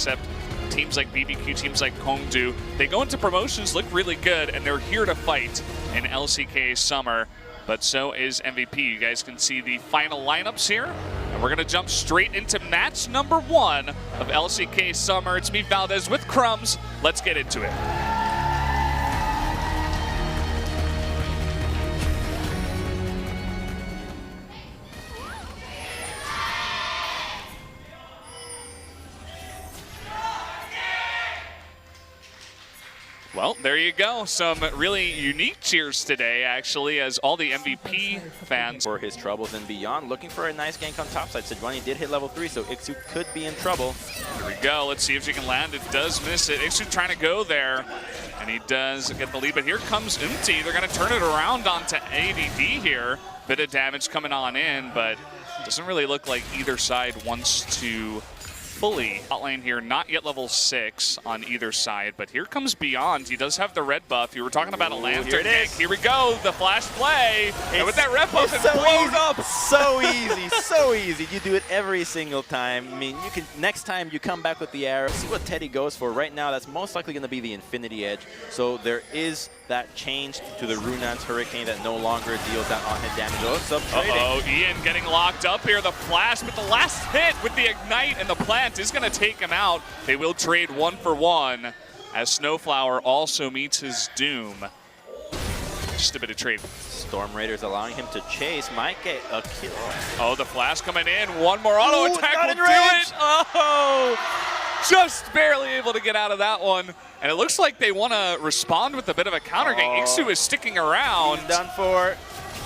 except teams like BBQ, teams like Kongdu, they go into promotions, look really good, and they're here to fight in LCK Summer. But so is MVP. You guys can see the final lineups here. And we're going to jump straight into match number 1 of LCK Summer. It's me, Valdez, with Crumbs. Let's get into it. Well, there you go. Some really unique cheers today, actually, as all the MVP fans. For his troubles and beyond, looking for a nice gank on topside. Sejuani did hit level 3, so Ixu could be in trouble. Here we go. Let's see if she can land. It does miss it. Ixu trying to go there, and he does get the lead. But here comes Umti. They're going to turn it around onto ADD here. Bit of damage coming on in, but doesn't really look like either side wants to fully. Hot lane here, not yet level 6 on either side, but here comes Beyond. He does have the red buff. You were talking about a lantern gank. Here we go, the flash play. And with that red buff, it's blown up. So easy, so easy. You do it every single time. I mean, you can, next time you come back with the arrow, see what Teddy goes for. Right now, that's most likely going to be the Infinity Edge. So there is that change to the Runan's Hurricane that no longer deals that on-hit damage. Uh-oh, Ian getting locked up here. The flash, but the last hit with the Ignite and the plant is going to take him out. They will trade 1 for 1 as Snowflower also meets his doom. Just a bit of trade. Storm Raiders allowing him to chase. Might get a kill. Oh, the flash coming in. One more auto attack will do it. Oh, just barely able to get out of that one. And it looks like they want to respond with a bit of a counter gank. Ixu is sticking around. He's done for.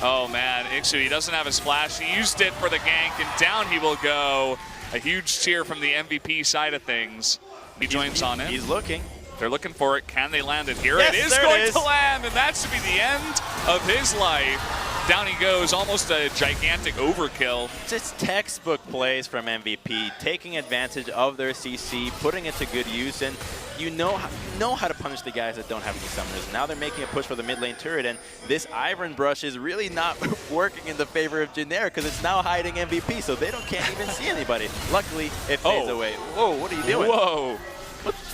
Oh man, Ixu, he doesn't have his flash. He used it for the gank, and down he will go. A huge cheer from the MVP side of things. He joins on in. He's looking. They're looking for it. Can they land it here? Yes, it is going to land, and that should be the end of his life. Down he goes, almost a gigantic overkill. Just textbook plays from MVP, taking advantage of their CC, putting it to good use, and you know how to punish the guys that don't have any summoners. Now they're making a push for the mid lane turret, and this Iron Brush is really not working in the favor of JIN AIR because it's now hiding MVP, so they can't even see anybody. Luckily, it fades away. Whoa, what are you doing? Whoa.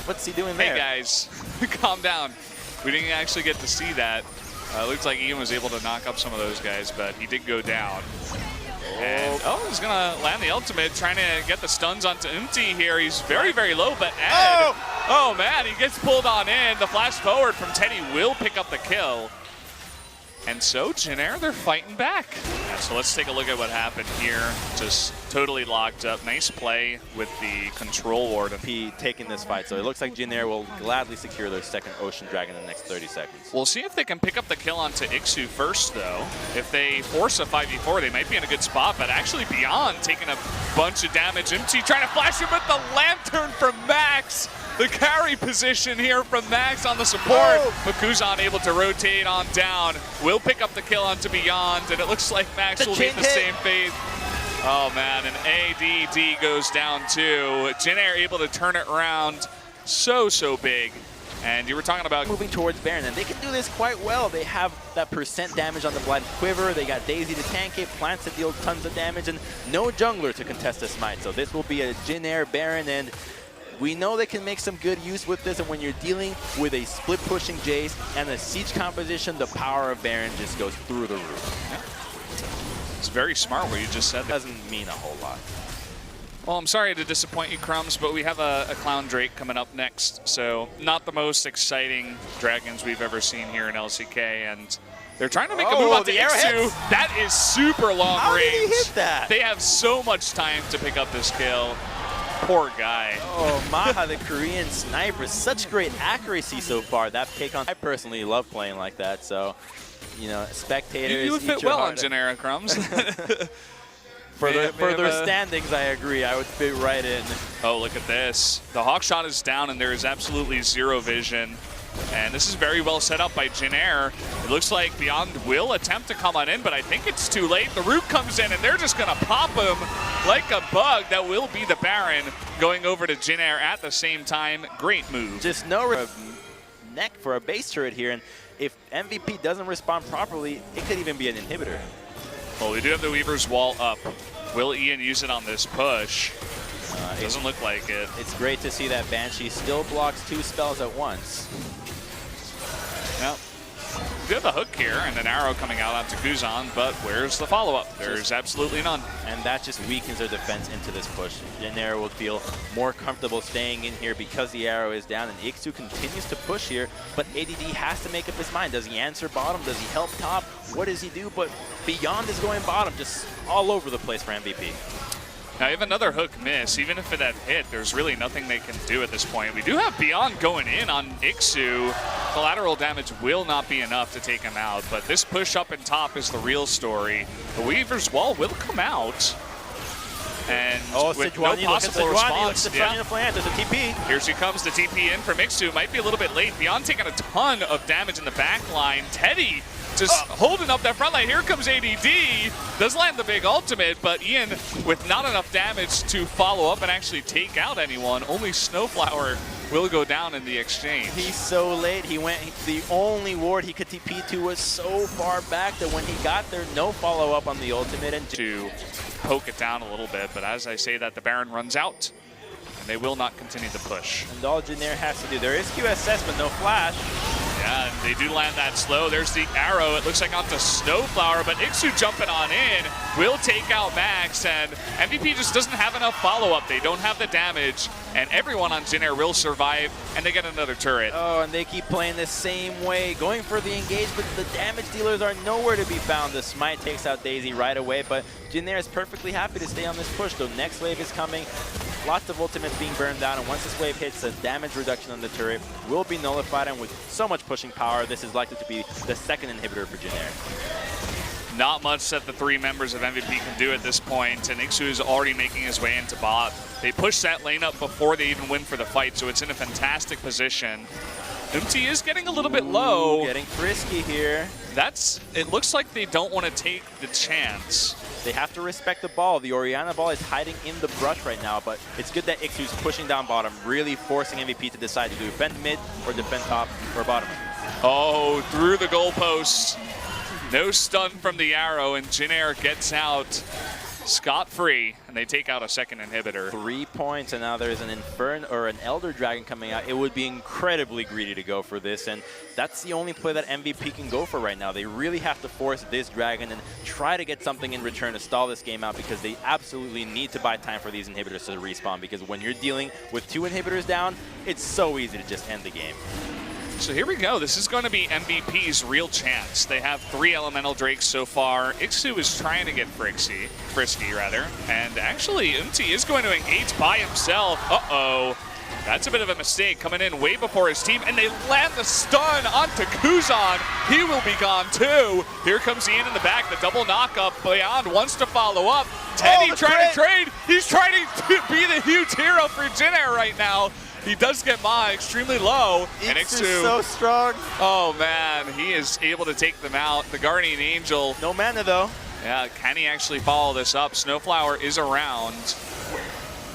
What's he doing there? Hey guys, calm down. We didn't actually get to see that. Looks like Ian was able to knock up some of those guys, but he did go down. And he's gonna land the ultimate, trying to get the stuns onto Umti here. He's very, very low, but Ed, oh man, he gets pulled on in. The flash forward from Teddy will pick up the kill. And so JIN AIR, they're fighting back. Yeah, so let's take a look at what happened here. Just totally locked up. Nice play with the control ward. He taking this fight, so it looks like JIN AIR will gladly secure their second Ocean Dragon in the next 30 seconds. We'll see if they can pick up the kill onto Ixu first, though. If they force a 5v4, they might be in a good spot, but actually Beyond taking a bunch of damage. Umti trying to flash him with the lantern from Max. The carry position here from Max on the support. Makuzan able to rotate on down. Will pick up the kill onto Beyond, and it looks like Max will be in the same fate. Oh man, and ADD goes down too. JIN AIR able to turn it around so big. And you were talking about moving towards Baron, and they can do this quite well. They have that % damage on the Blind Quiver. They got Daisy to tank it, plants to deal tons of damage, and no jungler to contest the smite. So this will be a JIN AIR Baron, and we know they can make some good use with this, and when you're dealing with a split-pushing Jace and a siege composition, the power of Baron just goes through the roof. Yeah. It's very smart what you just said. Doesn't mean a whole lot. Well, I'm sorry to disappoint you, Crumbs, but we have a Clown Drake coming up next, so not the most exciting dragons we've ever seen here in LCK, and they're trying to make a move on to Ixu. That is super long How range. Did he hit that? They have so much time to pick up this kill. Poor guy. Oh, Maha, the Korean sniper. Such great accuracy so far. That pick on. I personally love playing like that, so, you know, spectators. You would fit well on JIN AIR, Crumbs. For their standings, I agree. I would fit right in. Oh, look at this. The hawk shot is down, and there is absolutely zero vision. And this is very well set up by JIN AIR. It looks like Beyond will attempt to come on in, but I think it's too late. The root comes in, and they're just going to pop him like a bug. That will be the Baron going over to JIN AIR at the same time. Great move. Just no neck for a base turret here, and if MVP doesn't respond properly, it could even be an inhibitor. Well, we do have the Weaver's Wall up. Will Ian use it on this push? Doesn't look like it. It's great to see that Banshee still blocks 2 spells at once. Well, we have the hook here and an arrow coming out onto Kuzan, but where's the follow-up? There's absolutely none. And that just weakens their defense into this push. JIN AIR will feel more comfortable staying in here because the arrow is down, and Ixu continues to push here, but ADD has to make up his mind. Does he answer bottom? Does he help top? What does he do? But Beyond is going bottom, just all over the place for MVP. Now, you have another hook miss. Even if it had hit, there's really nothing they can do at this point. We do have Beyond going in on Ixu. Collateral damage will not be enough to take him out, but this push up and top is the real story. The Weaver's Wall will come out. And with no possible response, there's a TP. Here she comes, the TP in from Ixu. Might be a little bit late. Beyond taking a ton of damage in the back line. Teddy just holding up that front line. Here comes ADD. Does land the big ultimate, but Ian with not enough damage to follow up and actually take out anyone. Only Snowflower will go down in the exchange. He's so late. The only ward he could TP to was so far back that when he got there, no follow up on the ultimate. And to poke it down a little bit, but as I say that, the Baron runs out, and they will not continue the push. And all JIN AIR has to do, there is QSS, but no flash. Yeah, and they do land that slow. There's the arrow. It looks like onto Snowflower, but Ixu jumping on in will take out Max, and MVP just doesn't have enough follow-up. They don't have the damage, and everyone on JIN AIR will survive, and they get another turret. Oh, and they keep playing the same way, going for the engage, but the damage dealers are nowhere to be found. The smite takes out Daisy right away, but JIN AIR is perfectly happy to stay on this push, though next wave is coming. Lots of ultimates being burned down, and once this wave hits, the damage reduction on the turret will be nullified, and with so much pushing power, this is likely to be the second inhibitor for JIN AIR. Not much that the 3 members of MVP can do at this point, and Ixu is already making his way into bot. They push that lane up before they even win for the fight, so it's in a fantastic position. MT is getting a little bit low. Getting frisky here. It looks like they don't want to take the chance. They have to respect the ball. The Orianna ball is hiding in the brush right now, but it's good that Ixu's pushing down bottom, really forcing MVP to decide to defend mid or defend top or bottom. Oh, through the goalposts. No stun from the arrow, and JIN AIR gets out scot-free, and they take out a second inhibitor. 3 points, and now there's an Infern or an Elder Dragon coming out. It would be incredibly greedy to go for this, and that's the only play that MVP can go for right now. They really have to force this Dragon and try to get something in return to stall this game out, because they absolutely need to buy time for these inhibitors to respawn, because when you're dealing with 2 inhibitors down, it's so easy to just end the game. So here we go. This is going to be MVP's real chance. They have 3 Elemental Drakes so far. Ixu is trying to get frisky, and actually MT is going to engage by himself. Uh-oh. That's a bit of a mistake, coming in way before his team, and they land the stun onto Kuzan. He will be gone too. Here comes Ian in the back, the double knock-up. Beyond wants to follow up. Teddy trying to trade. He's trying to be the huge hero for JIN AIR right now. He does get Ma extremely low. And Ixu is so strong. Oh man, he is able to take them out. The Guardian Angel. No mana though. Yeah, can he actually follow this up? Snowflower is around.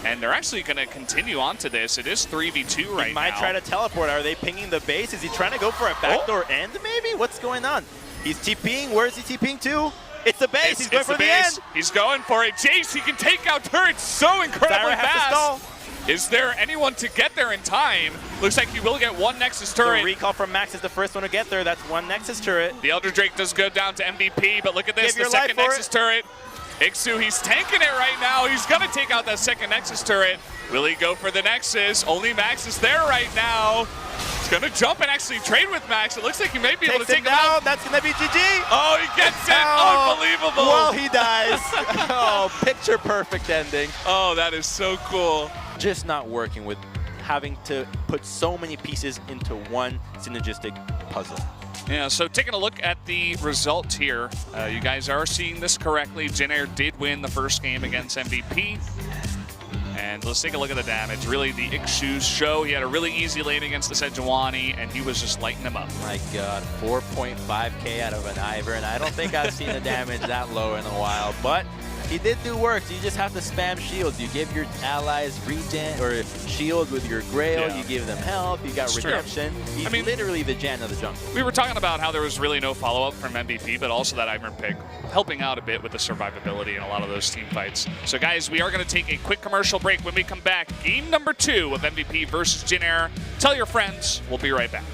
And they're actually going to continue on to this. It is 3v2 right now. He might try to teleport. Are they pinging the base? Is he trying to go for a backdoor end maybe? What's going on? He's TPing. Where is he TPing to? It's the base. He's going for the end. He's going for it. Jace, he can take out turrets so incredibly fast. Is there anyone to get there in time? Looks like he will get one Nexus turret. The recall from Max is the first one to get there. That's one Nexus turret. The Elder Drake does go down to MVP, but look at this, the second Nexus turret. Ixu, he's tanking it right now. He's going to take out that second Nexus turret. Will he go for the Nexus? Only Max is there right now. He's going to jump and actually trade with Max. It looks like he may be able to take him out. That's going to be GG. Oh, he gets it. Unbelievable. Well, he dies. Oh, picture perfect ending. Oh, that is so cool. Just not working with having to put so many pieces into one synergistic puzzle. Yeah, so taking a look at the results here, you guys are seeing this correctly. JIN AIR did win the first game against MVP. And let's take a look at the damage. Really, the Ixu's show. He had a really easy lane against the Sejuani, and he was just lighting him up. My God, 4.5K out of an Ivern. I don't think I've seen the damage that low in a while, but He did do work. You just have to spam shields. You give your allies regen or shield with your Grail. You give them health. You got redemption. He's literally the Jan of the jungle. We were talking about how there was really no follow-up from MVP, but also that Ivern pick helping out a bit with the survivability in a lot of those team fights. So guys, we are going to take a quick commercial break. When we come back, game number 2 of MVP versus JIN AIR. Tell your friends. We'll be right back.